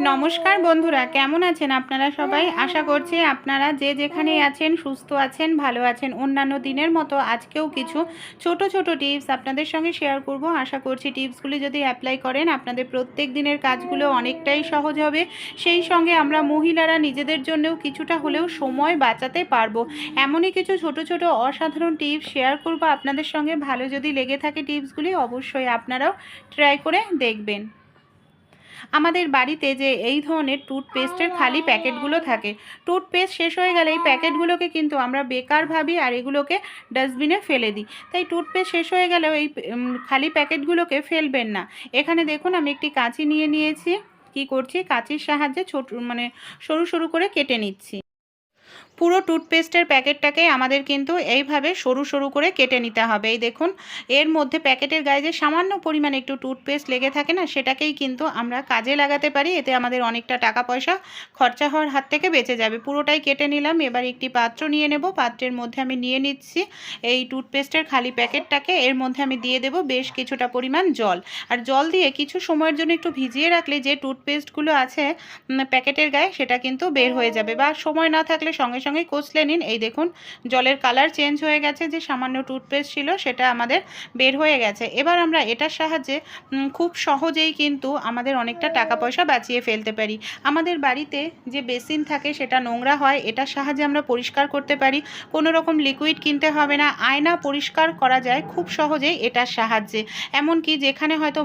নমস্কার বন্ধুরা, কেমন আছেন আপনারা সবাই? আশা করছি আপনারা যে যেখানেই আছেন সুস্থ আছেন, ভালো আছেন। অন্যান্য দিনের মতো আজকেও কিছু ছোট ছোট টিপস আপনাদের সঙ্গে শেয়ার করব। আশা করছি টিপসগুলি যদি অ্যাপ্লাই করেন আপনাদের প্রত্যেক দিনের কাজগুলো অনেকটাই সহজ হবে। সেই সঙ্গে আমরা মহিলারা নিজেদের জন্যও কিছুটা হলেও সময় বাঁচাতে পারবো। এমনই কিছু ছোট ছোট অসাধারণ টিপস শেয়ার করব আপনাদের সঙ্গে। ভালো যদি লেগে থাকে টিপসগুলি, অবশ্যই আপনারাও ট্রাই করে দেখবেন। আমাদের বাড়িতে যে এই ধরনের টুথপেস্টের খালি প্যাকেটগুলো থাকে, টুথপেস্ট শেষ হয়ে গেলে এই প্যাকেটগুলোকে কিন্তু আমরা বেকার ভাবি আর এগুলোকে ডাস্টবিনে ফেলে দিই। তাই টুথপেস্ট শেষ হয়ে গেলেও এই খালি প্যাকেটগুলোকে ফেলবেন না। এখানে দেখুন আমি একটি কাঁচি নিয়ে নিয়েছি। কি করছি, কাঁচির সাহায্যে ছোট সরু সরু করে কেটে নিচ্ছি। পুরো টুথপেস্টের প্যাকেটটাকে আমাদের কিন্তু এইভাবে সরু সরু করে কেটে নিতে হবে। এই দেখুন, এর মধ্যে প্যাকেটের গায়ে যে সামান্য পরিমাণে একটু টুথপেস্ট লেগে থাকে না, সেটাকেই কিন্তু আমরা কাজে লাগাতে পারি। এতে আমাদের অনেকটা টাকা পয়সা খরচা হওয়ার হাত থেকে বেঁচে যাবে। পুরোটাই কেটে নিলাম। এবার একটি পাত্র নিয়ে নেব। পাত্রের মধ্যে আমি নিয়ে নিচ্ছি এই টুথপেস্টের খালি প্যাকেটটাকে। এর মধ্যে আমি দিয়ে দেব বেশ কিছুটা পরিমাণ জল। আর জল দিয়ে কিছু সময়ের জন্য একটু ভিজিয়ে রাখলে যে টুথপেস্টগুলো আছে প্যাকেটের গায়ে, সেটা কিন্তু বের হয়ে যাবে। বা সময় না থাকলে সঙ্গে সঙ্গে কষলে নিন। এই দেখুন, জলের কালার চেঞ্জ হয়ে গেছে। যে সামান্য টুথপেস্ট ছিল সেটা আমাদের বের হয়ে গেছে। এবার আমরা এটার সাহায্যে খুব সহজেই কিন্তু আমাদের অনেকটা টাকা পয়সা বাঁচিয়ে ফেলতে পারি। আমাদের বাড়িতে যে বেসিন থাকে সেটা নোংরা হয়, এটার সাহায্যে আমরা পরিষ্কার করতে পারি। কোনো রকম লিকুইড কিনতে হবে না। আয়না পরিষ্কার করা যায় খুব সহজেই এটার সাহায্যে। এমনকি যেখানে হয়তো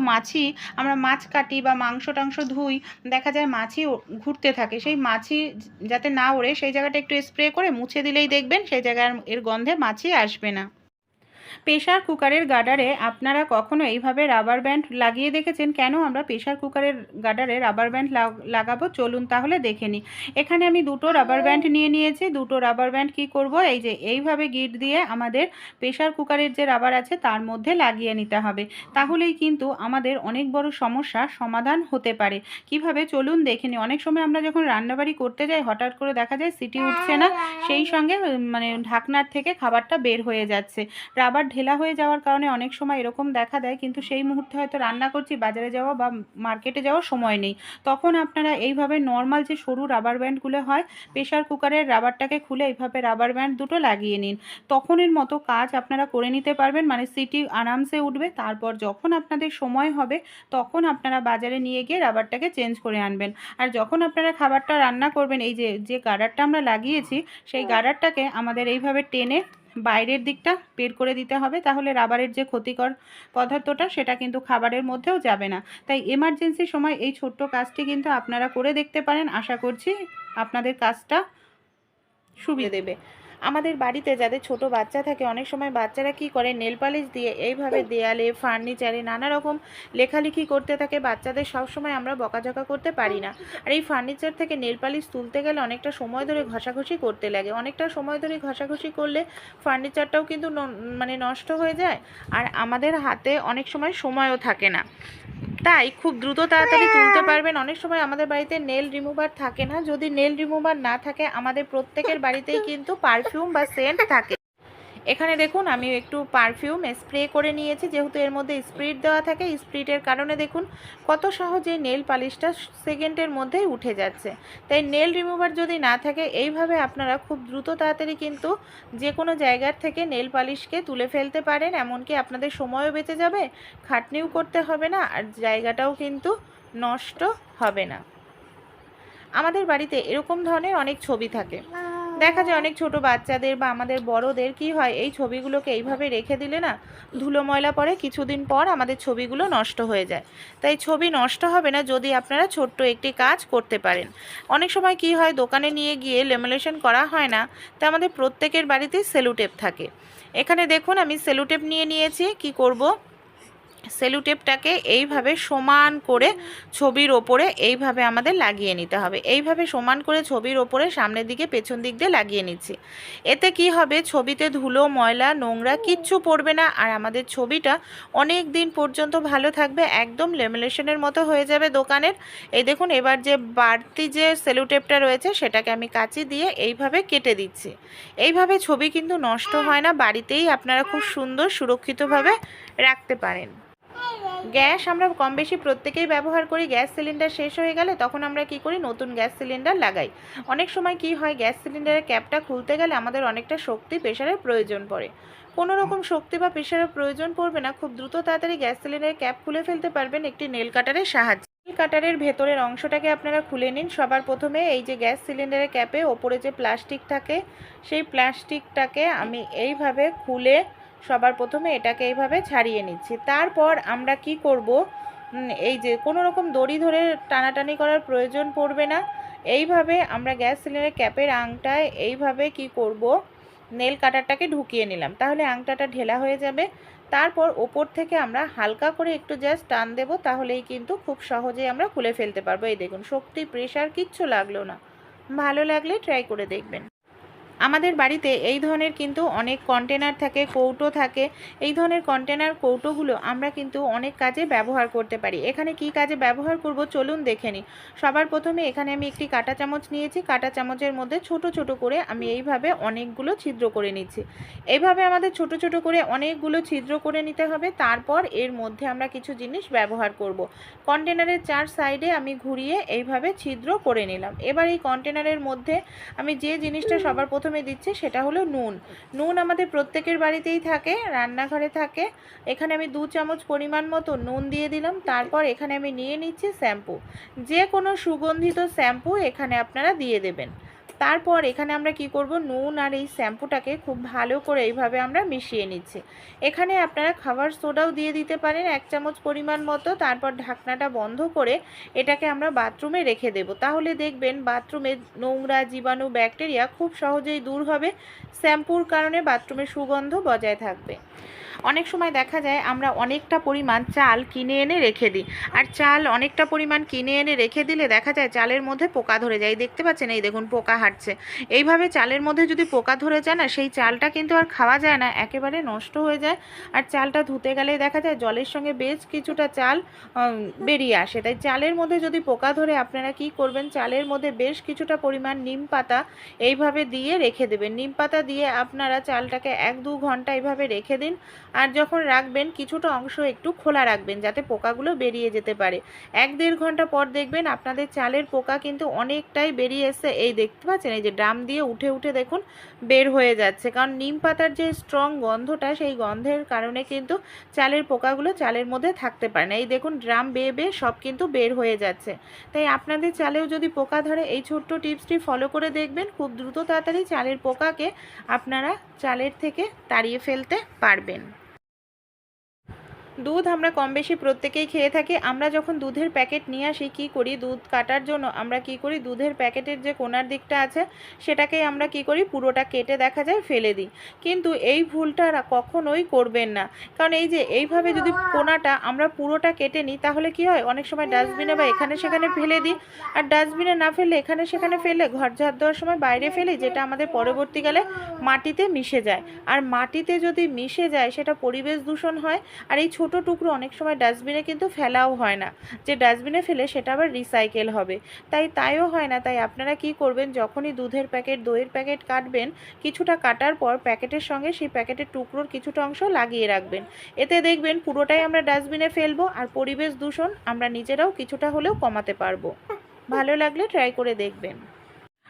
আমরা মাছ কাটি বা মাংস টাংস ধুই, দেখা যায় মাছি ঘুরতে থাকে। সেই মাছি যাতে না ওড়ে সেই জায়গাটা একটু স্প্রে করে মুছে দিলেই দেখবেন সেই জায়গার এর গন্ধে মাছি আসবে না। প্রেশার কুকারের গার্ডারে আপনারা কখনো এইভাবে রাবার ব্যান্ড লাগিয়ে দেখেছেন? কেন আমরা প্রেশার কুকারের গার্ডারে রাবার ব্যান্ড লাগাবো, চলুন তাহলে দেখে নিই। এখানে আমি দুটো রাবার ব্যান্ড নিয়ে নিয়েছি। দুটো রাবার ব্যান্ড কি করব, এই যে এইভাবে গিট দিয়ে আমাদের প্রেশার কুকারের যে রাবার আছে তার মধ্যে লাগিয়ে নিতে হবে। তাহলেই কিন্তু আমাদের অনেক বড় সমস্যার সমাধান হতে পারে। কিভাবে, চলুন দেখে নিই। অনেক সময় আমরা যখন রান্নাবাড়ি করতে যাই হঠাৎ করে দেখা যায় সিটি উঠছে না, সেই সঙ্গে ঢাকনার থেকে খাবারটা বের হয়ে যাচ্ছে। রাবার ঢেলা হয়ে যাওয়ার কারণে অনেক সময় এরকম দেখা দেয়, কিন্তু সেই মুহূর্তে হয়তো রান্না করছি, বাজারে যাওয়া বা মার্কেটে যাওয়ার সময় নেই। তখন আপনারা এইভাবে নর্মাল যে সরু রাবার ব্যান্ডগুলো হয়, প্রেশার কুকারের রাবারটাকে খুলে এইভাবে রাবার ব্যান্ড দুটো লাগিয়ে নিন। তখনের মতো কাজ আপনারা করে নিতে পারবেন। সিটি আরামসে উঠবে। তারপর যখন আপনাদের সময় হবে তখন আপনারা বাজারে নিয়ে গিয়ে রাবারটাকে চেঞ্জ করে আনবেন। আর যখন আপনারা খাবারটা রান্না করবেন, এই যে গার্ডারটা আমরা লাগিয়েছি, সেই গার্ডারটাকে আমাদের এইভাবে টেনে বাইরের দিকটা বের করে দিতে হবে। তাহলে রাবারের যে ক্ষতিকর পদার্থটা সেটা কিন্তু খাবারের মধ্যেও যাবে না। তাই এমার্জেন্সির সময় এই ছোট্ট কাজটি কিন্তু আপনারা করে দেখতে পারেন। আশা করছি আপনাদের কাজটা সুবিধা দেবে। আমাদের বাড়িতে যাদের ছোট বাচ্চা থাকে, অনেক সময় বাচ্চারা কি করে, নেল পালিশ দিয়ে এইভাবে দেয়ালে, ফার্নিচারে নানা রকম লেখালেখি করতে থাকে। বাচ্চাদের সব সময় আমরা বকাঝকা করতে পারি না। আর এই ফার্নিচার থেকে নেল পালিশ তুলতে গেলে অনেকটা সময় ধরে ঘষাঘষি করতে লাগে। অনেকটা সময় ধরে ঘষাঘষি করলে ফার্নিচারটাও কিন্তু নষ্ট হয়ে যায়। আর আমাদের হাতে অনেক সময় সময়ও থাকে না, তাই খুব দ্রুত তাড়াতাড়ি তুলতে পারবেন। অনেক সময় আমাদের বাড়িতে নেল রিমুভার থাকে না। যদি নেল রিমুভার না থাকে, আমাদের প্রত্যেকের বাড়িতেই কিন্তু পারফিউম বা সেন্ট থাকে। এখানে দেখুন আমি একটু পারফিউম স্প্রে করে নিয়েছি। যেহেতু এর মধ্যে স্প্রিট দেওয়া থাকে, স্প্রিটের কারণে দেখুন কত সহজে নেল পালিশটা সেকেন্ডের মধ্যেই উঠে যাচ্ছে। তাই নেল রিমুভার যদি না থাকে, এইভাবে আপনারা খুব দ্রুত তাড়াতাড়ি কিন্তু যে কোনো জায়গার থেকে নেল পালিশকে তুলে ফেলতে পারেন। এমনকি আপনাদের সময়ও বেঁচে যাবে, খাটনিও করতে হবে না, আর জায়গাটাও কিন্তু নষ্ট হবে না। আমাদের বাড়িতে এরকম ধরনের অনেক ছবি থাকে। দেখা যায় অনেক ছোট বাচ্চাদের বা আমাদের বড়দের কি হয়, এই ছবিগুলোকে এইভাবে রেখে দিলে না ধুলো ময়লা পড়ে, কিছুদিন পর আমাদের ছবিগুলো নষ্ট হয়ে যায়। তাই ছবি নষ্ট হবে না যদি আপনারা ছোট্ট একটি কাজ করতে পারেন। অনেক সময় কি হয়, দোকানে নিয়ে গিয়ে লেমিনেশন করা হয় না, তাই আমাদের প্রত্যেকের বাড়িতেই সেলুটেপ থাকে। এখানে দেখুন আমি সেলুটেপ নিয়ে নিয়েছি। কি করব, সেলুটেপটাকে এইভাবে সমান করে ছবির ওপরে এইভাবে আমাদের লাগিয়ে নিতে হবে। এইভাবে সমান করে ছবির ওপরে সামনের দিকে পেছন দিক দিয়ে লাগিয়ে নিচ্ছি। এতে কি হবে, ছবিতে ধুলো ময়লা নোংরা কিচ্ছু পড়বে না, আর আমাদের ছবিটা অনেক দিন পর্যন্ত ভালো থাকবে। একদম লেমিনেশনের মতো হয়ে যাবে দোকানের। এই দেখুন, এবার যে বাড়তি যে সেলুটেপটা রয়েছে সেটাকে আমি কাঁচি দিয়ে এইভাবে কেটে দিচ্ছি। এইভাবে ছবি কিন্তু নষ্ট হয় না, বাড়িতেই আপনারা খুব সুন্দর সুরক্ষিতভাবে রাখতে পারেন। গ্যাস আমরা কম বেশি প্রত্যেকেই ব্যবহার করি। গ্যাস সিলিন্ডার শেষ হয়ে গেলে তখন আমরা কি করি, নতুন গ্যাস সিলিন্ডার লাগাই। অনেক সময় কি হয়, গ্যাস সিলিন্ডারের ক্যাপটা খুলতে গেলে আমাদের অনেকটা শক্তি প্রেশারের প্রয়োজন পড়ে। কোনো রকম শক্তি বা প্রেশারের প্রয়োজন পড়বে না, খুব দ্রুত তাড়াতাড়ি গ্যাস সিলিন্ডারের ক্যাপ খুলে ফেলতে পারবেন একটি নেল কাটারের সাহায্যে। নেল কাটারের ভেতরের অংশটাকে আপনারা খুলে নিন। সবার প্রথমে এই যে গ্যাস সিলিন্ডারের ক্যাপে ওপরে যে প্লাস্টিক থাকে, সেই প্লাস্টিকটাকে আমি এইভাবে খুলে সবার প্রথমে এটাকে এইভাবে ছাড়িয়ে নিচ্ছি। তারপর আমরা কি করব, এই যে কোনো রকম দড়ি ধরে টানাটানি করার প্রয়োজন পড়বে না। এইভাবে আমরা গ্যাস সিলিন্ডারের ক্যাপের আংটায় এইভাবে কি করব, নেল কাটারটাকে ঢুকিয়ে নিলাম, তাহলে আংটাটা ঢেলা হয়ে যাবে। তারপর ওপর থেকে আমরা হালকা করে একটু জাস্ট টান দেব, তাহলেই কিন্তু খুব সহজেই আমরা খুলে ফেলতে পারবো। এই দেখুন, শক্তি প্রেশার কিচ্ছু লাগলো না। ভালো লাগলে ট্রাই করে দেখবেন। আমাদের বাড়িতে এই ধরনের কিন্তু অনেক কন্টেনার থাকে, কৌটো থাকে। এই ধরনের কন্টেনার কৌটোগুলো আমরা কিন্তু অনেক কাজে ব্যবহার করতে পারি। এখানে কি কাজে ব্যবহার করব চলুন দেখে নিই। সবার প্রথমে এখানে আমি একটি কাঁটা চামচ নিয়েছি। কাঁটা চামচের মধ্যে ছোট ছোট করে আমি এইভাবে অনেকগুলো ছিদ্র করে নিচ্ছি। এইভাবে আমাদের ছোট ছোট করে অনেকগুলো ছিদ্র করে নিতে হবে। তারপর এর মধ্যে আমরা কিছু জিনিস ব্যবহার করব। কন্টেনারের চার সাইডে আমি ঘুরিয়ে এইভাবে ছিদ্র করে নিলাম। এবার এই কন্টেনারের মধ্যে আমি যে জিনিসটা সবার প্রথমে দিচ্ছি সেটা হলো নুন। নুন আমাদের প্রত্যেকের বাড়িতেই থাকে, রান্নাঘরে থাকে। এখানে আমি 2 চামচ পরিমাণ মতো নুন দিয়ে দিলাম। তারপর এখানে আমি নিয়ে নিচ্ছি শ্যাম্পু। যে কোনো সুগন্ধিত শ্যাম্পু এখানে আপনারা দিয়ে দেবেন। তারপর এখানে আমরা কি করব, নুন আর এই শ্যাম্পুটাকে খুব ভালো করে এইভাবে আমরা মিশিয়ে নিচ্ছি। এখানে আপনারা খাবার সোডাও দিয়ে দিতে পারেন 1 চামচ পরিমাণ মতো। তারপর ঢাকনাটা বন্ধ করে এটাকে আমরা বাথরুমে রেখে দেব। তাহলে দেখবেন বাথরুমের নোংরা, জীবাণু, ব্যাকটেরিয়া খুব সহজেই দূর হবে। শ্যাম্পুর কারণে বাথরুমের সুগন্ধ বজায় থাকবে। অনেক সময় দেখা যায় আমরা অনেকটা পরিমাণ চাল কিনে এনে রেখে দিই, আর চাল অনেকটা পরিমাণ কিনে এনে রেখে দিলে দেখা যায় চালের মধ্যে পোকা ধরে যায়। দেখতে পাচ্ছেন, এই দেখুন পোকা হাঁটছে। এইভাবে চালের মধ্যে যদি পোকা ধরে যায় না, সেই চালটা কিন্তু আর খাওয়া যায় না, একেবারে নষ্ট হয়ে যায়। আর চালটা ধুতে গেলে দেখা যায় জলের সঙ্গে বেশ কিছুটা চাল বেরিয়ে আসে। তাই চালের মধ্যে যদি পোকা ধরে আপনারা কি করবেন, চালের মধ্যে বেশ কিছুটা পরিমাণ নিম পাতা এইভাবে দিয়ে রেখে দেবেন। নিম পাতা দিয়ে আপনারা চালটাকে 1-2 ঘন্টা এইভাবে রেখে দিন। আর যখন রাখবেন কিছুটা অংশ একটু খোলা রাখবেন, যাতে পোকাগুলো বেরিয়ে যেতে পারে। 1-1.5 ঘন্টা পর দেখবেন আপনাদের চালের পোকা কিন্তু অনেকটাই বেরিয়ে এসছে। এই দেখতে পাচ্ছেন, এই যে ড্রাম দিয়ে উঠে উঠে দেখুন বের হয়ে যাচ্ছে। কারণ নিম পাতার যে স্ট্রং গন্ধটা, সেই গন্ধের কারণে কিন্তু চালের পোকাগুলো চালের মধ্যে থাকতে পারে না। এই দেখুন ড্রাম বেয়ে বেয়ে সব কিন্তু বের হয়ে যাচ্ছে। তাই আপনাদের চালেও যদি পোকা ধরে, এই ছোট্ট টিপসটি ফলো করে দেখবেন, খুব দ্রুত তাড়াতাড়ি চালের পোকাকে আপনারা চালের থেকে তাড়িয়ে ফেলতে পারবেন। দুধ আমরা কম বেশি প্রত্যেকেই খেয়ে থাকি। আমরা যখন দুধের প্যাকেট নিয়ে আসি কী করি, দুধ কাটার জন্য আমরা কি করি, দুধের প্যাকেটের যে কোনার দিকটা আছে সেটাকেই আমরা কি করি, পুরোটা কেটে দেখা যায় ফেলে দিই। কিন্তু এই ভুলটা কখনোই করবেন না। কারণ এই যে এইভাবে যদি কোনাটা আমরা পুরোটা কেটে নিই, তাহলে কি হয়, অনেক সময় ডাস্টবিনে বা এখানে সেখানে ফেলে দিই। আর ডাস্টবিনে না ফেললে এখানে সেখানে ফেললে, ঘর ঝাড় দেওয়ার সময় বাইরে ফেলি, যেটা আমাদের পরবর্তীকালে মাটিতে মিশে যায়। আর মাটিতে যদি মিশে যায় সেটা পরিবেশ দূষণ হয়। আর এই ছোট টুকরো অনেক সময় ডাস্টবিনে কিন্তু ফেলাও হয় না, যে ডাস্টবিনে ফেলে সেটা আবার রিসাইকেল হবে, তাইও হয় না। তাই আপনারা কি করবেন, যখনই দুধের প্যাকেট, দইয়ের প্যাকেট কাটবেন, কিছুটা কাটার পর প্যাকেটের সঙ্গে সেই প্যাকেটের টুকরোর কিছুটা অংশ লাগিয়ে রাখবেন। এতে দেখবেন পুরোটাই আমরা ডাস্টবিনে ফেলবো, আর পরিবেশ দূষণ আমরা নিজেরাও কিছুটা হলেও কমাতে পারবো। ভালো লাগলে ট্রাই করে দেখবেন।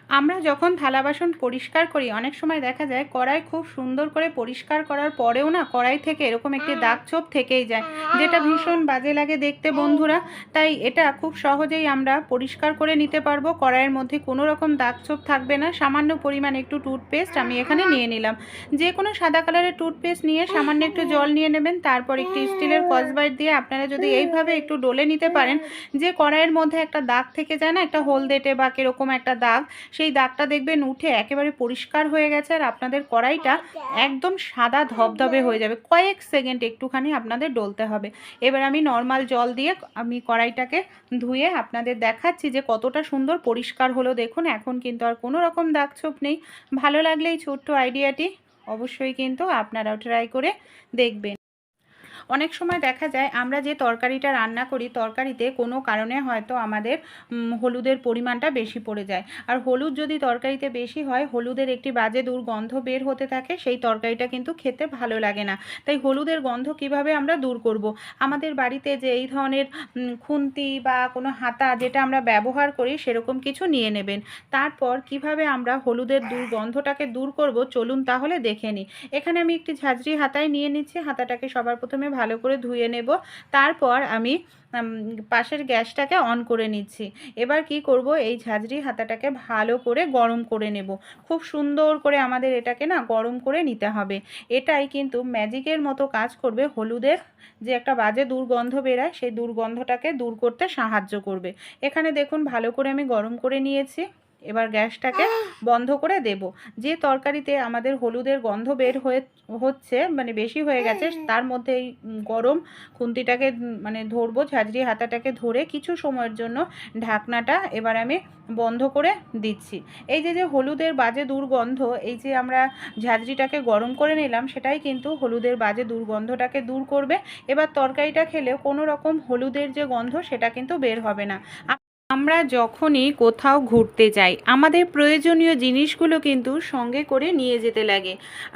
আমরা যখন থালা বাসন পরিষ্কার করি, অনেক সময় দেখা যায় কড়াই খুব সুন্দর করে পরিষ্কার করার পরেও না, কড়াই থেকে এরকম একটি দাগ ছোপ থেকেই যায়, যেটা ভীষণ বাজে লাগে দেখতে বন্ধুরা। তাই এটা খুব সহজেই আমরা পরিষ্কার করে নিতে পারবো। কড়াইয়ের মধ্যে কোনো রকম দাগ ছোপ থাকবে না। সামান্য পরিমাণ একটু টুথপেস্ট আমি এখানে নিয়ে নিলাম। যে কোনো সাদা কালারের টুথপেস্ট নিয়ে সামান্য একটু জল নিয়ে নেবেন। তারপর একটি স্টিলের কসবাইট দিয়ে আপনারা যদি এইভাবে একটু ডলে নিতে পারেন, যে কড়াইয়ের মধ্যে একটা দাগ থেকে যায় না, একটা হলদেটে বা কিরকম একটা দাগ, সেই দাগটা দেখবেন উঠে একেবারে পরিষ্কার হয়ে গেছে। আর আপনাদের কড়াইটা একদম সাদা ধবধবে হয়ে যাবে। কয়েক সেকেন্ড একটুখানি আপনাদের ডলতে হবে। এবার আমি নর্মাল জল দিয়ে আমি কড়াইটাকে ধুয়ে আপনাদের দেখাচ্ছি যে কতটা সুন্দর পরিষ্কার হলো। দেখুন এখন কিন্তু আর কোনো রকম দাগ ছোপ নেই। ভালো লাগলে এই ছোট্ট আইডিয়াটি অবশ্যই কিন্তু আপনারাও ট্রাই করে দেখবেন। অনেক সময় দেখা যায় আমরা যে তরকারিটা রান্না করি তরকারিতে কোনো কারণে হয়তো আমাদের হলুদের পরিমাণটা বেশি পড়ে যায়। আর হলুদ যদি তরকারিতে বেশি হয় হলুদের একটি বাজে দুর্গন্ধ বের হতে থাকে, সেই তরকারিটা কিন্তু খেতে ভালো লাগে না। তাই হলুদের গন্ধ কিভাবে আমরা দূর করব? আমাদের বাড়িতে যে এই ধরনের খুন্তি বা কোনো হাতা যেটা আমরা ব্যবহার করি সেরকম কিছু নিয়ে নেবেন। তারপর কিভাবে আমরা হলুদের দুর্গন্ধটাকে দূর করব চলুন তাহলে দেখে নিই। এখানে আমি একটি ঝাঁঝরি হাতায় নিয়ে নিচ্ছি। হাতাটাকে সবার প্রথমে ভালো করে ধুয়ে নেব। তারপর আমি পাশের গ্যাসটাকে অন করে নিচ্ছি। এবার কি করব, এই ঝাঁঝরি হাতাটাকে ভালো করে গরম করে নেব। খুব সুন্দর করে আমাদের এটাকে না গরম করে নিতে হবে। এটাই কিন্তু ম্যাজিকের মতো কাজ করবে, হলুদের যে একটা বাজে দুর্গন্ধ বেরায় সেই দুর্গন্ধটাকে দূর করতে সাহায্য করবে। এখানে দেখুন ভালো করে আমি গরম করে নিয়েছি। এবার গ্যাসটাকে বন্ধ করে দেব। যে তরকারিতে আমাদের হলুদের গন্ধ বের হচ্ছে মানে বেশি হয়ে গেছে তার মধ্যে এই গরম খুন্তিটাকে মানে ধরবো, ঝাঁঝরি হাতাটাকে ধরে কিছু সময়ের জন্য ঢাকনাটা এবার আমি বন্ধ করে দিচ্ছি। এই যে হলুদের বাজে দুর্গন্ধ, এই যে আমরা ঝাঁঝরিটাকে গরম করে নিলাম সেটাই কিন্তু হলুদের বাজে দুর্গন্ধটাকে দূর করবে। এবার তরকারিটা খেলে কোনো রকম হলুদের যে গন্ধ সেটা কিন্তু বের হবে না। আমরা যখনই কোথাও ঘুরতে যাই আমাদের প্রয়োজনীয় জিনিসগুলো কিন্তু সঙ্গে করে নিয়ে যেতে লাগে।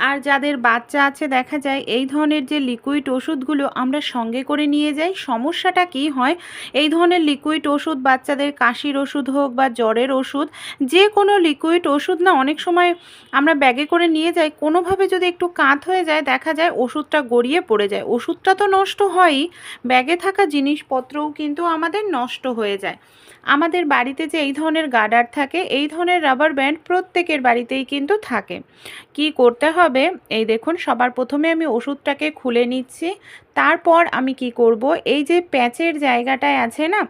আর যাদের বাচ্চা আছে দেখা যায় এই ধরনের যে লিকুইড ওষুধগুলো আমরা সঙ্গে করে নিয়ে যাই। সমস্যাটা কি হয়, এই ধরনের লিকুইড ওষুধ বাচ্চাদের কাশির ওষুধ হোক বা জ্বরের ওষুধ, যে কোনো লিকুইড ওষুধ না অনেক সময় আমরা ব্যাগে করে নিয়ে যাই, কোনোভাবে যদি একটু কাত হয়ে যায় দেখা যায় ওষুধটা গড়িয়ে পড়ে যায়। ওষুধটা তো নষ্ট হয়ই, ব্যাগে থাকা জিনিসপত্রও কিন্তু আমাদের নষ্ট হয়ে যায়। আমাদের বাড়িতে যে এই ধরনের গার্ডার থাকে, এই ধরনের রাবার ব্যান্ড প্রত্যেকের বাড়িতেই কিন্তু থাকে। কি করতে হবে, এই দেখুন সবার প্রথমে আমি ওষুধটাকে খুলে নিচ্ছি। তারপর আমি কি করব, এই যে প্যাচের জায়গাটায় আছে না,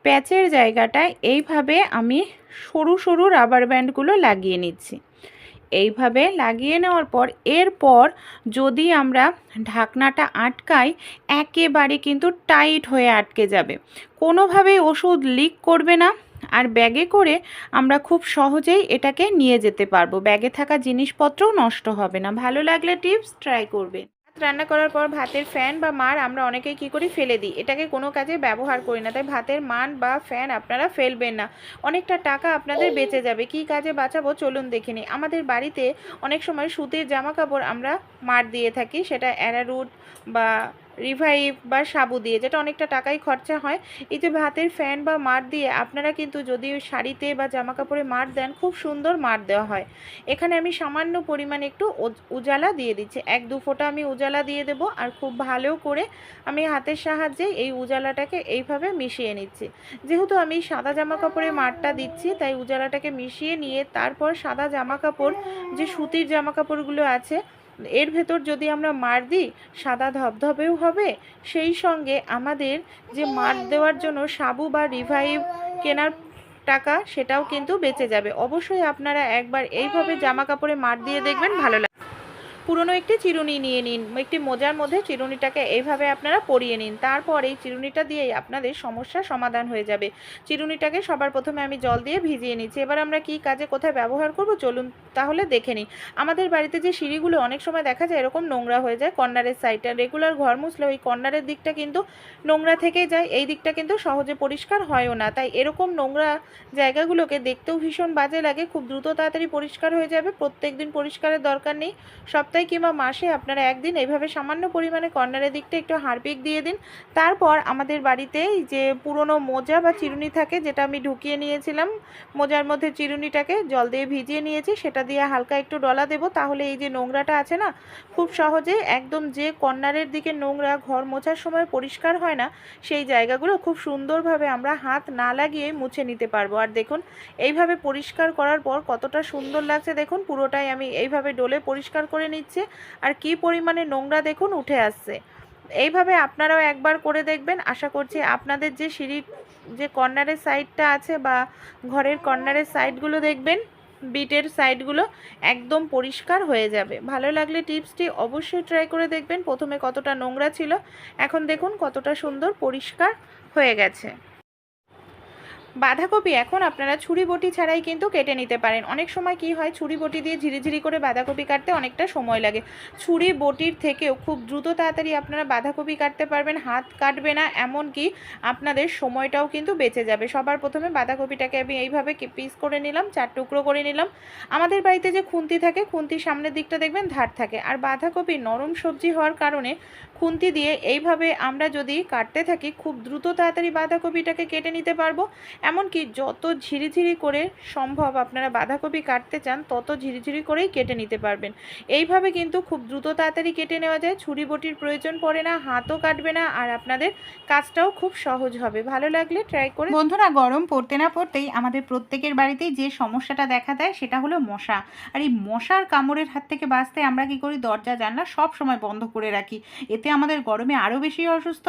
প্যাচের জায়গাটায় এইভাবে আমি সরু সরু রাবার ব্যান্ডগুলো লাগিয়ে নিচ্ছি। এইভাবে লাগিয়ে নেওয়ার পর এরপর যদি আমরা ঢাকনাটা আটকাই একেবারে কিন্তু টাইট হয়ে আটকে যাবে, কোনোভাবেই ওষুধ লিক করবে না। আর ব্যাগে করে আমরা খুব সহজেই এটাকে নিয়ে যেতে পারবো, ব্যাগে থাকা জিনিসপত্রও নষ্ট হবে না। ভালো লাগলে টিপস ট্রাই করবেন। রান্না করার পর ভাতের ফ্যান বা মাড় আমরা অনেকেই কী করি, ফেলে দিই। এটাকে কোনো কাজে ব্যবহার করি না, তাই ভাতের মান বা ফ্যান আপনারা ফেলবেন না। অনেকটা টাকা আপনাদের বেঁচে যাবে। কি কাজে বাঁচাবো চলুন দেখে নিই। আমাদের বাড়িতে অনেক সময় সুতির জামা কাপড় আমরা মাড় দিয়ে থাকি, সেটা অ্যারারুট বা রিভাইভ বা সাবু দিয়ে, যেটা অনেকটা টাকাই খরচা হয়। এই যে ভাতের ফ্যান বা মাড় দিয়ে আপনারা কিন্তু যদি শাড়িতে বা জামা কাপড়ে মাড় দেন খুব সুন্দর মাড় দেওয়া হয়। এখানে আমি সামান্য পরিমাণে একটু উজালা দিয়ে দিচ্ছি, 1-2 ফোঁটা আমি উজালা দিয়ে দেব। আর খুব ভালো করে আমি হাতের সাহায্যে এই উজালাটাকে এইভাবে মিশিয়ে নিচ্ছি। যেহেতু আমি সাদা জামা কাপড়ে মাড়টা দিচ্ছি তাই উজালাটাকে মিশিয়ে নিয়ে তারপর সাদা জামা কাপড় যে সুতির জামা কাপড়গুলো আছে এর ভেতর যদি আমরা মাড় দিই সাদা ধবধবেও হবে, সেই সঙ্গে আমাদের যে মাড় দেওয়ার জন্য সাবু বা রিভাইভ কেনার টাকা সেটাও কিন্তু বেঁচে যাবে। অবশ্যই আপনারা একবার এইভাবে জামা কাপড়ে মাড় দিয়ে দেখবেন, ভালো লাগবে। পুরনো একটি চিরুনি নিয়ে নিন, একটি মোজার মধ্যে চিরুনিটাকে এইভাবে আপনারা পরিয়ে নিন। তারপর এই চিরুনিটা দিয়েই আপনাদের সমস্যার সমাধান হয়ে যাবে। চিরুনিটাকে সবার প্রথমে আমি জল দিয়ে ভিজিয়ে নিচ্ছি। এবার আমরা কি কাজে কোথায় ব্যবহার করব চলুন তাহলে দেখে নিই। আমাদের বাড়িতে যে সিঁড়িগুলো অনেক সময় দেখা যায় এরকম নোংরা হয়ে যায়, কর্নারের সাইডটা রেগুলার ঘর মুছলে ওই কর্নারের দিকটা কিন্তু নোংরা থেকে যায়, এই দিকটা কিন্তু সহজে পরিষ্কার হয়ও না। তাই এরকম নোংরা জায়গাগুলোকে দেখতেও ভীষণ বাজে লাগে, খুব দ্রুত তাড়াতাড়ি পরিষ্কার হয়ে যাবে। প্রত্যেক দিন পরিষ্কারের দরকার নেই, সপ্তাহে কিংবা মাসে আপনারা একদিন এইভাবে সামান্য পরিমাণে কর্নারের দিকটা একটু হারপিক দিয়ে দিন। তারপর আমাদের বাড়িতে যে পুরনো মোজা বা চিরুনি থাকে যেটা আমি ঢুকিয়ে নিয়েছিলাম, মোজার মধ্যে চিরুনিটাকে জল দিয়ে ভিজিয়ে নিয়েছি, সেটা দিয়ে হালকা একটু ডলা দেব। তাহলে এই যে নোংরাটা আছে না খুব সহজে একদম যে কর্নারের দিকে নোংরা ঘর মোছার সময় পরিষ্কার হয় না সেই জায়গাগুলো খুব সুন্দরভাবে আমরা হাত না লাগিয়ে মুছে নিতে পারবো। আর দেখুন এইভাবে পরিষ্কার করার পর কতটা সুন্দর লাগছে, দেখুন পুরোটাই আমি এইভাবে ডলে পরিষ্কার করে নিচ্ছি। আর কি পরিমাণে নোংরা দেখুন উঠে আসছে। এইভাবে আপনারাও একবার করে দেখবেন, আশা করছি আপনাদের যে সিঁড়ির যে কর্নারের সাইডটা আছে বা ঘরের কর্নারের সাইডগুলো দেখবেন বিটের সাইডগুলো একদম পরিষ্কার হয়ে যাবে। ভালো লাগলে টিপসটি অবশ্যই ট্রাই করে দেখবেন। প্রথমে কতটা নোংরা ছিল, এখন দেখুন কতটা সুন্দর পরিষ্কার হয়ে গেছে। বাঁধাকপি এখন আপনারা ছুরি বটি ছাড়াই কিন্তু কেটে নিতে পারেন। অনেক সময় কি হয়, ছুরি বটি দিয়ে ঝিরিঝিরি করে বাঁধাকপি কাটতে অনেকটা সময় লাগে। ছুরি বটির থেকেও খুব দ্রুত তাড়াতাড়ি আপনারা বাঁধাকপি কাটতে পারবেন, হাত কাটবে না, এমনকি আপনাদের সময়টাও কিন্তু বেঁচে যাবে। সবার প্রথমে বাঁধাকপিটাকে আমি এইভাবে পিস করে নিলাম, 4 টুকরো করে নিলাম। আমাদের বাড়িতে যে খুন্তি থাকে, খুন্তির সামনের দিকটা দেখবেন ধার থাকে, আর বাঁধাকপি নরম সবজি হওয়ার কারণে খুন্তি দিয়ে এইভাবে আমরা যদি কাটতে থাকি, খুব দ্রুত তাড়াতাড়ি বাঁধাকপিটাকে কেটে নিতে পারবো। এমনকি যত ঝিরিঝিরি করে সম্ভব আপনারা বাঁধাকপি কাটতে চান, তত ঝিরিঝিরি করেই কেটে নিতে পারবেন। এইভাবে কিন্তু খুব দ্রুত তাড়াতাড়ি কেটে নেওয়া যায়, ছুরি বটির প্রয়োজন পড়ে না, হাতও কাটবে না, আর আপনাদের কাজটাও খুব সহজ হবে। ভালো লাগলে ট্রাই করে। বন্ধুরা, গরম পড়তে না পড়তেই আমাদের প্রত্যেকের বাড়িতেই যে সমস্যাটা দেখা দেয় সেটা হলো মশা। আর এই মশার কামড়ের হাত থেকে বাঁচতে আমরা কি করি, দরজা জানলা সব সময় বন্ধ করে রাখি। এতে আমাদের গরমে আরও বেশি অসুস্থ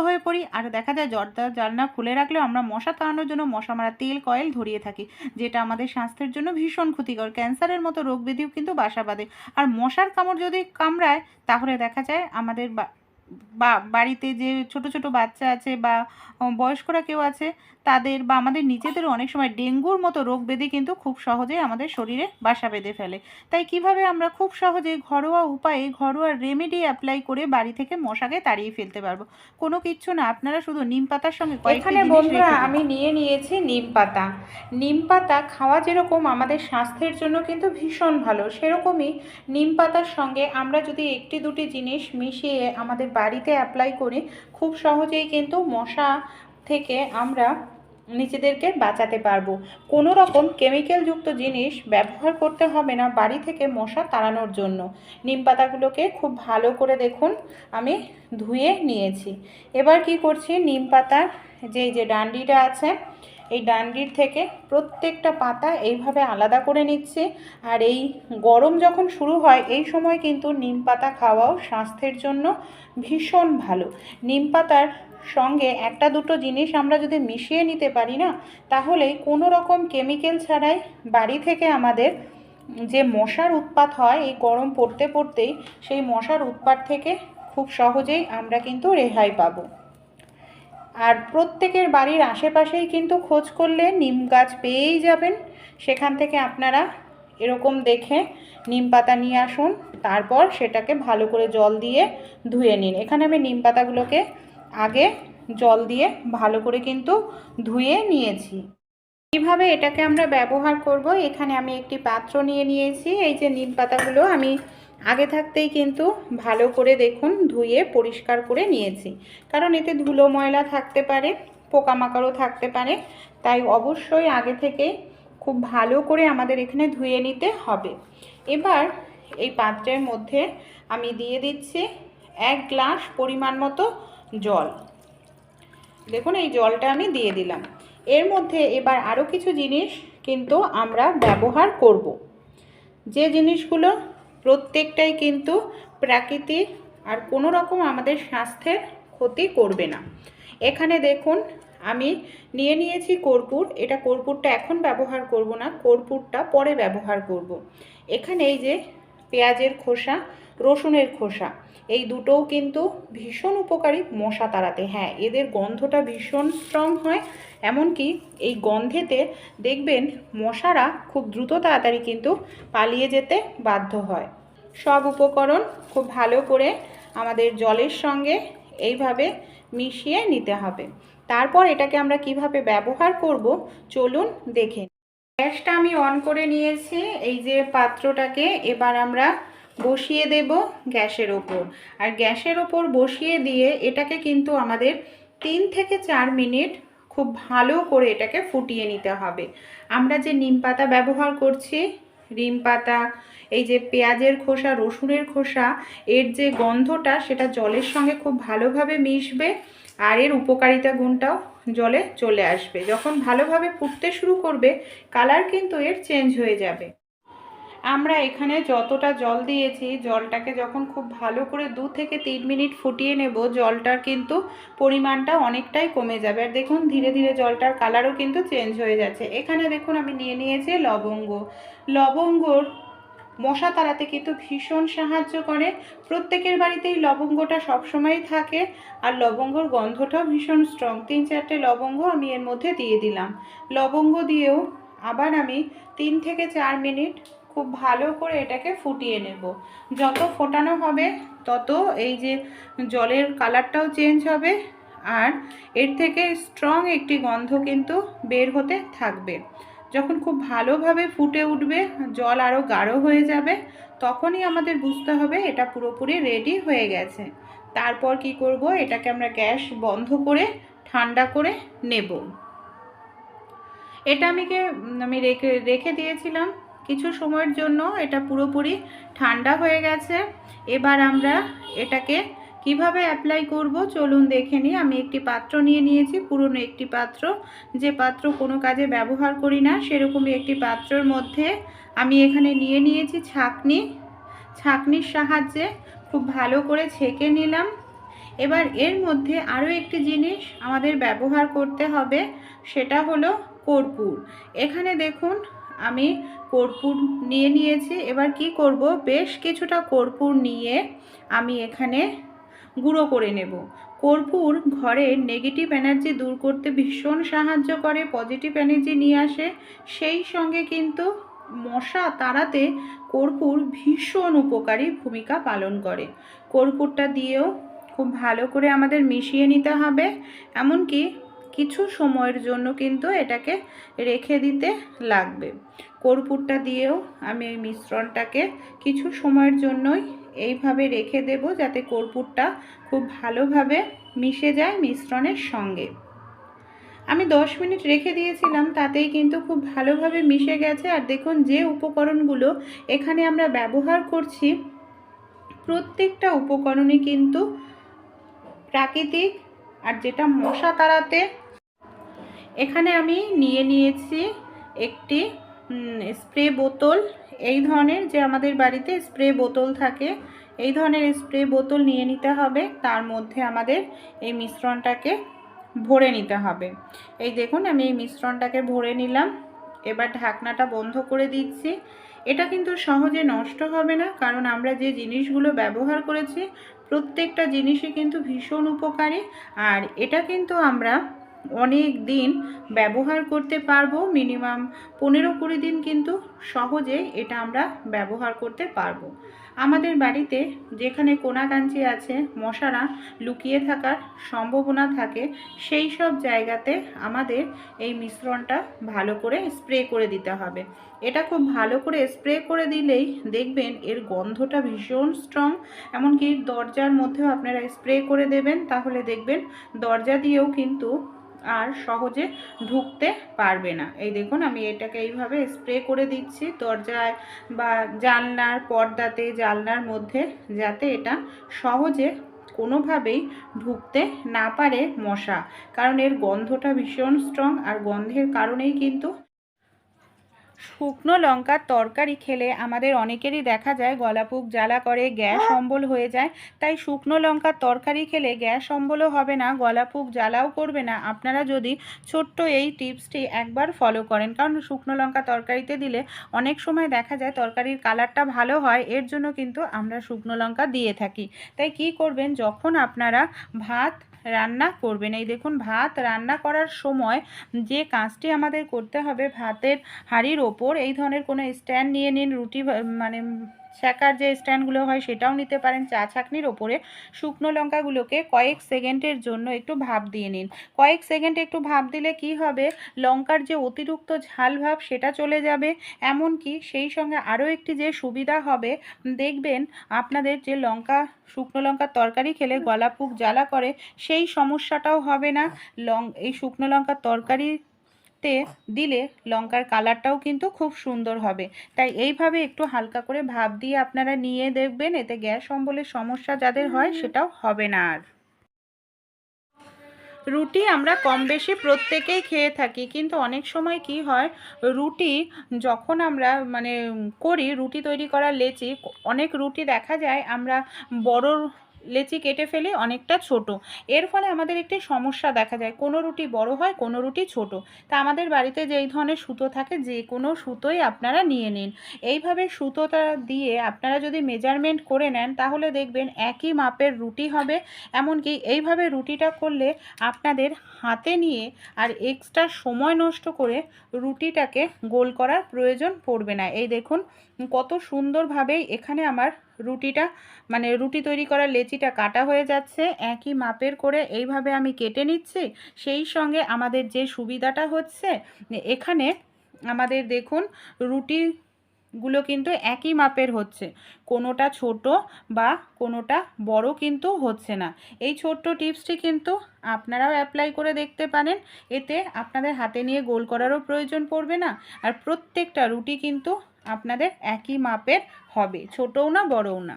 হয়ে পড়ি। আর দেখা যায় দরজা জানলা খুলে রাখলেও আমরা মশা তাড়ানোর জন্য মশা মারা তেল কয়েল ধরিয়ে থাকি, যেটা আমাদের স্বাস্থ্যের জন্য ভীষণ ক্ষতিকর। ক্যান্সারের মতো রোগ ব্যাধিও কিন্তু বাসা বাঁধে। আর মশার কামড় যদি কামড়ায়, তাহলে দেখা যায় আমাদের বাড়িতে যে ছোট ছোট বাচ্চা আছে বা বয়স্করা কেউ আছে, তাদের বা আমাদের নিজেদেরও অনেক সময় ডেঙ্গুর মতো রোগ ব্যাধি কিন্তু খুব সহজেই আমাদের শরীরে বাসা বেঁধে ফেলে। তাই কিভাবে আমরা খুব সহজে ঘরোয়া উপায়ে, ঘরোয়া রেমেডি অ্যাপ্লাই করে বাড়ি থেকে মশাকে তাড়িয়ে ফেলতে পারবো। কোনো কিচ্ছু না, আপনারা শুধু নিম পাতার সঙ্গে এখানে বন্ধুরা আমি নিয়ে নিয়েছি নিম পাতা। নিম পাতা খাওয়া যেরকম আমাদের স্বাস্থ্যের জন্য কিন্তু ভীষণ ভালো, সেরকমই নিম পাতার সঙ্গে আমরা যদি একটি দুটি জিনিস মিশিয়ে আমাদের বাড়িতে অ্যাপ্লাই করি, খুব সহজেই কিন্তু মশা থেকে আমরা নিজেদেরকে বাঁচাতে পারবো। কোনো রকম কেমিক্যালযুক্ত জিনিস ব্যবহার করতে হবে না বাড়ি থেকে মশা তাড়ানোর জন্য। নিম পাতাগুলোকে খুব ভালো করে দেখুন আমি ধুয়ে নিয়েছি। এবার কি করছি, নিম পাতার যে ডান্ডিটা আছে, এই ডান্ডির থেকে প্রত্যেকটা পাতা এইভাবে আলাদা করে নিচ্ছি। আর এই গরম যখন শুরু হয়, এই সময় কিন্তু নিম পাতা খাওয়াও স্বাস্থ্যের জন্য ভীষণ ভালো। নিম পাতার সঙ্গে একটা দুটো জিনিস আমরা যদি মিশিয়ে নিতে পারি না, তাহলে কোনো রকম কেমিক্যাল ছাড়াই বাড়ি থেকে আমাদের যে মশার উৎপাত হয় এই গরম পড়তে পড়তেই, সেই মশার উৎপাত থেকে খুব সহজেই আমরা কিন্তু রেহাই পাবো। আর প্রত্যেকের বাড়ির আশেপাশেই কিন্তু খোঁজ করলে নিম গাছ পেয়েই যাবেন। সেখান থেকে আপনারা এরকম দেখে নিম পাতা নিয়ে আসুন, তারপর সেটাকে ভালো করে জল দিয়ে ধুয়ে নিন। এখানে আমি নিম পাতাগুলোকে আগে জল দিয়ে ভালো করে কিন্তু ধুয়ে নিয়েছি। কীভাবে এটাকে আমরা ব্যবহার করব, এখানে আমি একটি পাত্র নিয়ে নিয়েছি। এই যে নিম পাতাগুলো আমি আগে থাকতেই কিন্তু ভালো করে দেখুন ধুয়ে পরিষ্কার করে নিয়েছি, কারণ এতে ধুলো ময়লা থাকতে পারে, পোকামাকড়ও থাকতে পারে, তাই অবশ্যই আগে থেকে খুব ভালো করে আমাদের এখানে ধুয়ে নিতে হবে। এবার এই পাত্রের মধ্যে আমি দিয়ে দিচ্ছি 1 গ্লাস পরিমাণ মতো জল। দেখুন এই জলটা আমি দিয়ে দিলাম। এর মধ্যে এবার আরও কিছু জিনিস কিন্তু আমরা ব্যবহার করব, যে জিনিসগুলো প্রত্যেকটাই কিন্তু প্রাকৃতিক আর কোনো রকম আমাদের স্বাস্থ্যের ক্ষতি করবে না। এখানে দেখুন আমি নিয়ে নিয়েছি কর্পূর। এটা কর্পূরটা এখন ব্যবহার করব না, কর্পূরটা পরে ব্যবহার করব। এখানে এই যে পেঁয়াজের খোসা, রসুনের খোসা, এই দুটোও কিন্তু ভীষণ উপকারী মশা তাড়াতে। হ্যাঁ, এদের গন্ধটা ভীষণ স্ট্রং হয়, এমনকি এই গন্ধেতে দেখবেন মশারা খুব দ্রুত তাড়াতাড়ি কিন্তু পালিয়ে যেতে বাধ্য হয়। সব উপকরণ খুব ভালো করে আমাদের জলের সঙ্গে এইভাবে মিশিয়ে নিতে হবে। তারপর এটাকে আমরা কিভাবে ব্যবহার করব চলুন দেখে। গ্যাসটা আমি অন করে নিয়েছি। এই যে পাত্রটাকে এবার আমরা বসিয়ে দেব গ্যাসের ওপর। আর গ্যাসের ওপর বসিয়ে দিয়ে এটাকে কিন্তু আমাদের 3 থেকে 4 মিনিট খুব ভালো করে এটাকে ফুটিয়ে নিতে হবে। আমরা যে নিম পাতা ব্যবহার করছি, নিম পাতা, এই যে পেঁয়াজের খোসা, রসুনের খোসা, এর যে গন্ধটা সেটা জলের সঙ্গে খুব ভালোভাবে মিশবে, আর এর উপকারিতা গুণটাও জলে চলে আসবে। যখন ভালোভাবে ফুটতে শুরু করবে, কালার কিন্তু এর চেঞ্জ হয়ে যাবে। আমরা এখানে যতটা জল দিয়েছি, জলটাকে যখন খুব ভালো করে 2 থেকে 3 মিনিট ফুটিয়ে নেব, জলটার কিন্তু পরিমাণটা অনেকটাই কমে যাবে। আর দেখুন ধীরে ধীরে জলটার কালারও কিন্তু চেঞ্জ হয়ে যাচ্ছে। এখানে দেখুন আমি নিয়ে নিয়েছি লবঙ্গ। লবঙ্গর মশা তাড়াতে কিন্তু ভীষণ সাহায্য করে। প্রত্যেকের বাড়িতেই লবঙ্গটা সবসময়ই থাকে, আর লবঙ্গর গন্ধটাও ভীষণ স্ট্রং। 3-4টে লবঙ্গ আমি এর মধ্যে দিয়ে দিলাম। লবঙ্গ দিয়েও আবার আমি 3 থেকে 4 মিনিট খুব ভালো করে এটাকে ফুটিয়ে নেব। যত ফোটানো হবে তত এই যে জলের কালারটাও চেঞ্জ হবে, আর এর থেকে স্ট্রং একটি গন্ধ কিন্তু বের হতে থাকবে। যখন খুব ভালোভাবে ফুটে উঠবে, জল আরও গাঢ় হয়ে যাবে, তখনই আমাদের বুঝতে হবে এটা পুরোপুরি রেডি হয়ে গেছে। তারপর কি করব, এটাকে আমরা গ্যাস বন্ধ করে ঠান্ডা করে নেব। এটা আমি রেখে দিয়েছিলাম কিছু সময়ের জন্য। এটা পুরোপুরি ঠান্ডা হয়ে গেছে। এবার আমরা এটাকে কিভাবে অ্যাপ্লাই করব চলুন দেখে নিই। আমি একটি পাত্র নিয়ে নিয়েছি, পুরনো একটি পাত্র, যে পাত্র কোনো কাজে ব্যবহার করি না সেরকমই একটি পাত্রের মধ্যে আমি এখানে নিয়ে নিয়েছি ছাঁকনি। ছাঁকনির সাহায্যে খুব ভালো করে ছেঁকে নিলাম। এবার এর মধ্যে আরও একটি জিনিস আমাদের ব্যবহার করতে হবে, সেটা হলো কর্পূর। এখানে দেখুন আমি কর্পূর নিয়ে নিয়েছি। এবার কি করব, বেশ কিছুটা কর্পূর নিয়ে আমি এখানে গুঁড়ো করে নেব। কর্পূর ঘরের নেগেটিভ এনার্জি দূর করতে ভীষণ সাহায্য করে, পজিটিভ এনার্জি নিয়ে আসে। সেই সঙ্গে কিন্তু মশা তাড়াতে কর্পূর ভীষণ উপকারী ভূমিকা পালন করে। কর্পূরটা দিয়েও খুব ভালো করে আমাদের মিশিয়ে নিতে হবে। এমনকি কিছু সময়ের জন্য কিন্তু এটাকে রেখে দিতে লাগবে। কর্পূরটা দিয়েও আমি এই মিশ্রণটাকে কিছু সময়ের জন্যই এইভাবে রেখে দেব, যাতে কর্পূরটা খুব ভালোভাবে মিশে যায় মিশ্রণের সঙ্গে। আমি 10 মিনিট রেখে দিয়েছিলাম, তাতেই কিন্তু খুব ভালোভাবে মিশে গেছে। আর দেখুন যে উপকরণগুলো এখানে আমরা ব্যবহার করছি, প্রত্যেকটা উপকরণই কিন্তু প্রাকৃতিক। আর যেটা মশা তাড়াতে, এখানে আমি নিয়ে নিয়েছি একটি স্প্রে বোতল। এই ধরনের যে আমাদের বাড়িতে স্প্রে বোতল থাকে, এই ধরনের স্প্রে বোতল নিয়ে নিতে হবে। তার মধ্যে আমাদের এই মিশ্রণটাকে ভরে নিতে হবে। এই দেখুন আমি এই মিশ্রণটাকে ভরে নিলাম। এবার ঢাকনাটা বন্ধ করে দিচ্ছি। এটা কিন্তু সহজে নষ্ট হবে না, কারণ আমরা যে জিনিসগুলো ব্যবহার করেছি প্রত্যেকটা জিনিসই কিন্তু ভীষণ উপকারী। আর এটা কিন্তু আমরা অনেক দিন ব্যবহার করতে পারবো। মিনিমাম 15-20 দিন কিন্তু সহজেই এটা আমরা ব্যবহার করতে পারবো। আমাদের বাড়িতে যেখানে কোনাকাঞ্চি আছে, মশারা লুকিয়ে থাকার সম্ভাবনা থাকে, সেই সব জায়গাতে আমাদের এই মিশ্রণটা ভালো করে স্প্রে করে দিতে হবে। এটা খুব ভালো করে স্প্রে করে দিলেই দেখবেন এর গন্ধটা ভীষণ স্ট্রং। এমনকি দরজার মধ্যেও আপনারা স্প্রে করে দেবেন, তাহলে দেখবেন দরজা দিয়েও কিন্তু আর সহজে ঢুকতে পারবে না। এই দেখুন আমি এটাকে এইভাবে স্প্রে করে দিচ্ছি দরজায় বা জানলার পর্দাতে, জানলার মধ্যে, যাতে এটা সহজে কোনোভাবেই ঢুকতে না পারে মশা। কারণ এর গন্ধটা ভীষণ স্ট্রং, আর গন্ধের কারণেই কিন্তু শুকনো লঙ্কার তরকারি খেলে আমাদের অনেকেরই দেখা যায় গলাপুক জ্বালা করে, গ্যাস অম্বল হয়ে যায়। তাই শুকনো লঙ্কার তরকারি খেলে গ্যাস অম্বলও হবে না, গলাপুক জ্বালাও করবে না, আপনারা যদি ছোট্ট এই টিপসটি একবার ফলো করেন। কারণ শুকনো লঙ্কা তরকারিতে দিলে অনেক সময় দেখা যায় তরকারির কালারটা ভালো হয়, এর জন্য কিন্তু আমরা শুকনো লঙ্কা দিয়ে থাকি। তাই কি করবেন, যখন আপনারা ভাত রান্না করবেন, এই দেখুন ভাত রান্না করার সময় যে কাজটি আমাদের করতে হবে, ভাতের হাঁড়ির ওপর এই ধরনের কোনো স্ট্যান্ড নিয়ে নিন। রুটি মানে ছ্যাঁকার যে স্ট্যান্ডগুলো হয় সেটাও নিতে পারেন। চা ছাঁকনির ওপরে শুকনো লঙ্কাগুলোকে কয়েক সেকেন্ডের জন্য একটু ভাপ দিয়ে নিন। কয়েক সেকেন্ড একটু ভাপ দিলে কি হবে, লঙ্কার যে অতিরিক্ত ঝাল ভাব সেটা চলে যাবে। এমনকি সেই সঙ্গে আরও একটি যে সুবিধা হবে, দেখবেন আপনাদের যে শুকনো লঙ্কার তরকারি খেলে গলাপুক জ্বালা করে, সেই সমস্যাটাও হবে না। এই শুকনো লঙ্কার তরকারিতে দিলে লঙ্কার কালারটাও কিন্তু খুব সুন্দর হবে। তাই এইভাবে একটু হালকা করে ভাপ দিয়ে আপনারা নিয়ে দেখবেন, এতে গ্যাস অম্বলের সমস্যা যাদের হয় সেটাও হবে না আর। রুটি আমরা কম বেশি প্রত্যেকেই খেয়ে থাকি, কিন্তু অনেক সময় কি হয়, রুটি যখন আমরা করি, রুটি তৈরি করার লেচি, অনেক রুটি দেখা যায় আমরা বড় লেচি কেটে ফেলি অনেকটা ছোট। এর ফলে আমাদের একটি সমস্যা দেখা যায়, কোনো রুটি বড় হয়, কোনো রুটি ছোট। তা আমাদের বাড়িতে যেই ধরনের সুতো থাকে যে কোনো সুতোই আপনারা নিয়ে নিন। এইভাবে সুতোটা দিয়ে আপনারা যদি মেজারমেন্ট করে নেন তাহলে দেখবেন একই মাপের রুটি হবে। এমনকি এইভাবে রুটিটা করলে আপনাদের হাতে নিয়ে আর এক্সট্রা সময় নষ্ট করে রুটিটাকে গোল করার প্রয়োজন পড়বে না। এই দেখুন কত সুন্দরভাবে এখানে আমার রুটিটা মানে রুটি তৈরি করার লেচিটা কাটা হয়ে যাচ্ছে। একই মাপের করে এইভাবে আমি কেটে নিচ্ছি। সেই সঙ্গে আমাদের যে সুবিধাটা হচ্ছে, এখানে আমাদের দেখুন রুটিগুলো কিন্তু একই মাপের হচ্ছে, কোনোটা ছোট বা কোনোটা বড় কিন্তু হচ্ছে না। এই ছোট্ট টিপসটি কিন্তু আপনারাও অ্যাপ্লাই করে দেখতে পারেন। এতে আপনাদের হাতে নিয়ে গোল করারও প্রয়োজন পড়বে না, আর প্রত্যেকটা রুটি কিন্তু আপনাদের একই মাপের হবে, ছোটও না বড়ও না।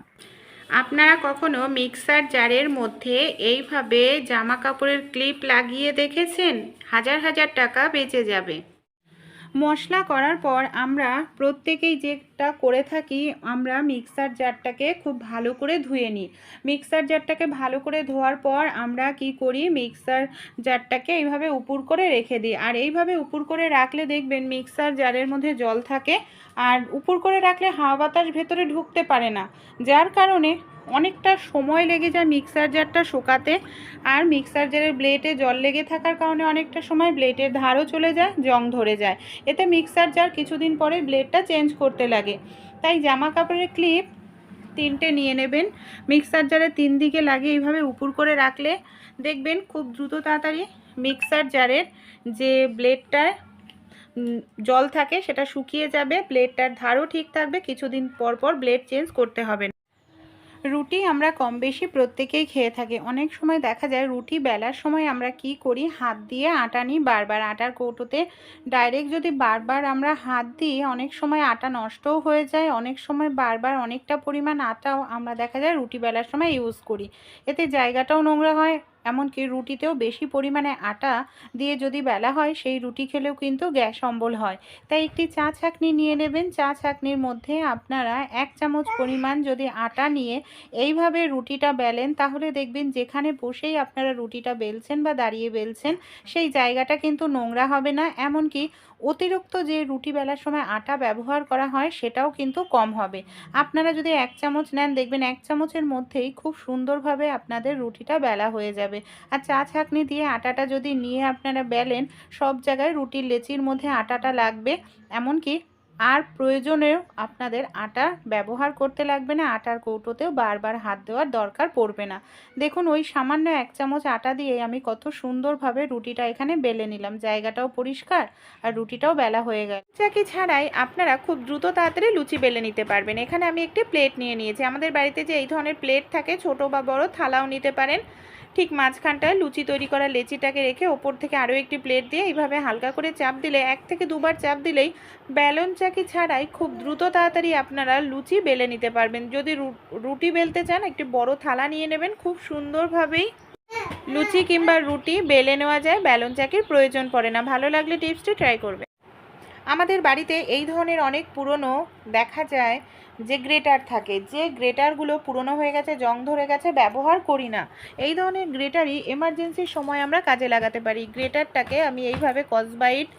আপনারা কখনো মিক্সার জারের মধ্যে এইভাবে জামা কাপড়ের ক্লিপ লাগিয়ে দেখেছেন? হাজার হাজার টাকা বেঁচে যাবে। মশলা করার পর আমরা প্রত্যেকেই যেটা করে থাকি, আমরা মিক্সার জারটাকে খুব ভালো করে ধুয়ে নিই। মিক্সার জারটাকে ভালো করে ধোয়ার পর আমরা কি করি, মিক্সার জারটাকে এইভাবে উপুর করে রেখে দিই। আর এইভাবে উপুর করে রাখলে দেখবেন মিক্সার জারের মধ্যে জল থাকে, আর উপুর করে রাখলে হাওয়া বাতাস ভেতরে ঢুকতে পারে না, যার কারণে অনেকটা সময় লেগে যায় মিক্সার জারটা শুকাতে। আর মিক্সার জারের ব্লেডে জল লেগে থাকার কারণে অনেকটা সময় ব্লেডের ধারও চলে যায়, জং ধরে যায়। এতে মিক্সার জার কিছুদিন পরে ব্লেডটা চেঞ্জ করতে লাগে। তাই জামা কাপড়ের ক্লিপ 3টে নিয়ে নেবেন, মিক্সার জারে 3 দিকে লাগিয়ে এইভাবে উপুর করে রাখলে দেখবেন খুব দ্রুত তাড়াতাড়ি মিক্সার জারের যে ব্লেডটায় জল থাকে সেটা শুকিয়ে যাবে, ব্লেডটার ধারও ঠিক থাকবে, কিছুদিন পর পর ব্লেড চেঞ্জ করতে হবে না। রুটি আমরা কম বেশি প্রত্যেকেই খেয়ে থাকি। অনেক সময় দেখা যায় রুটি বেলার সময় আমরা কি করি, হাত দিয়ে আটা নিই বারবার। আটার কৌটোতে ডাইরেক্ট যদি বারবার আমরা হাত দিই অনেক সময় আটা নষ্টও হয়ে যায়, অনেক সময় বারবার অনেকটা পরিমাণ আটাও আমরা দেখা যায় রুটি বেলার সময় ইউজ করি। এতে জায়গাটাও নোংরা হয়, এমনকি রুটিতেও বেশি পরিমাণে আটা দিয়ে যদি বেলা হয় সেই রুটি খেলেও কিন্তু গ্যাস অম্বল হয়। তাই একটি চা ছাঁকনি নিয়ে নেবেন। চা ছাঁকনির মধ্যে আপনারা 1 চামচ পরিমাণ যদি আটা নিয়ে এইভাবে রুটিটা বেলেন তাহলে দেখবেন যেখানে বসেই আপনারা রুটিটা বেলছেন বা দাঁড়িয়ে বেলছেন সেই জায়গাটা কিন্তু নোংরা হবে না। এমনকি অতিরিক্ত যে রুটি বেলার সময় আটা ব্যবহার করা হয় সেটাও কিন্তু কম হবে। আপনারা যদি 1 চামচ নেন দেখবেন 1 চামচের মধ্যেই খুব সুন্দরভাবে আপনাদের রুটিটা বেলা হয়ে যাবে। আর চা ছাঁকনি দিয়ে আটাটা যদি নিয়ে আপনারা বেলেন, সব জায়গায় রুটির লেচির মধ্যে আটাটা লাগবে। এমনকি আর প্রয়োজনেও আপনাদের আটা ব্যবহার করতে লাগবে না, আটার কৌটোতেও বারবার হাত দেওয়ার দরকার পড়বে না। দেখুন ওই সামান্য 1 চামচ আটা দিয়ে আমি কত সুন্দরভাবে রুটিটা এখানে বেলে নিলাম, জায়গাটাও পরিষ্কার আর রুটিটাও বেলা হয়ে গেল। চাকি ছাড়াই আপনারা খুব দ্রুত তাড়াতাড়ি লুচি বেলে নিতে পারবেন। এখানে আমি একটি প্লেট নিয়ে নিয়েছি। আমাদের বাড়িতে যে এই ধরনের প্লেট থাকে, ছোট বা বড়, থালাও নিতে পারেন। ঠিক মাঝখানটায় লুচি তৈরি করা লেচিটাকে রেখে ওপর থেকে আরও একটি প্লেট দিয়ে এইভাবে হালকা করে চাপ দিলে, 1 থেকে 2 বার চাপ দিলেই বেলন চাকি ছাড়াই খুব দ্রুত তাড়াতাড়ি আপনারা লুচি বেলে নিতে পারবেন। যদি রুটি বেলতে চান একটি বড় থালা নিয়ে নেবেন, খুব সুন্দরভাবেই লুচি কিংবা রুটি বেলে নেওয়া যায়, বেলন চাকির প্রয়োজন পড়ে না। ভালো লাগলে টিপসটি ট্রাই করবেন। আমাদের বাড়িতে এই ধরনের অনেক পুরনো দেখা যায় যে গ্রেটার থাকে, যে গ্রেটারগুলো পুরনো হয়ে গেছে, জং ধরে গেছে, ব্যবহার করি না। এই ধরনের গ্রেটারই এমার্জেন্সির সময় আমরা কাজে লাগাতে পারি। গ্রেটারটাকে আমি এইভাবে কসবাইট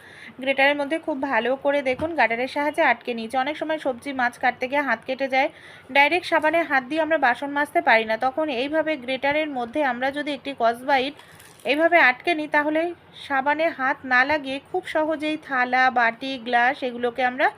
গ্রেটারের মধ্যে খুব ভালো করে দেখুন গার্ডারের সাহায্যে আটকে নিয়েছি। অনেক সময় সবজি মাছ কাটতে গিয়ে হাত কেটে যায়, ডাইরেক্ট সাবানে হাত দিয়ে আমরা বাসন মাজতে পারি না, তখন এইভাবে গ্রেটারের মধ্যে আমরা যদি একটি কসবাইট এইভাবে আটকে নিই তাহলে সাবানে হাত না লাগিয়ে খুব সহজেই থালা, বাটি, গ্লাস এগুলোকে আমরা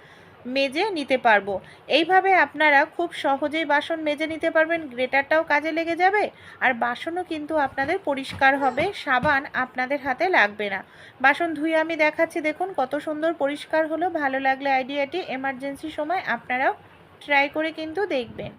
মেজে নিতে পারবো। এইভাবে আপনারা খুব সহজেই বাসন মেজে নিতে পারবেন, গ্রেটারটাও কাজে লেগে যাবে আর বাসনও কিন্তু আপনাদের পরিষ্কার হবে, সাবান আপনাদের হাতে লাগবে না। বাসন ধুয়ে আমি দেখাচ্ছি, দেখুন কত সুন্দর পরিষ্কার হলো। ভালো লাগলে আইডিয়াটি এমার্জেন্সি সময় আপনারাও ট্রাই করে কিন্তু দেখবেন।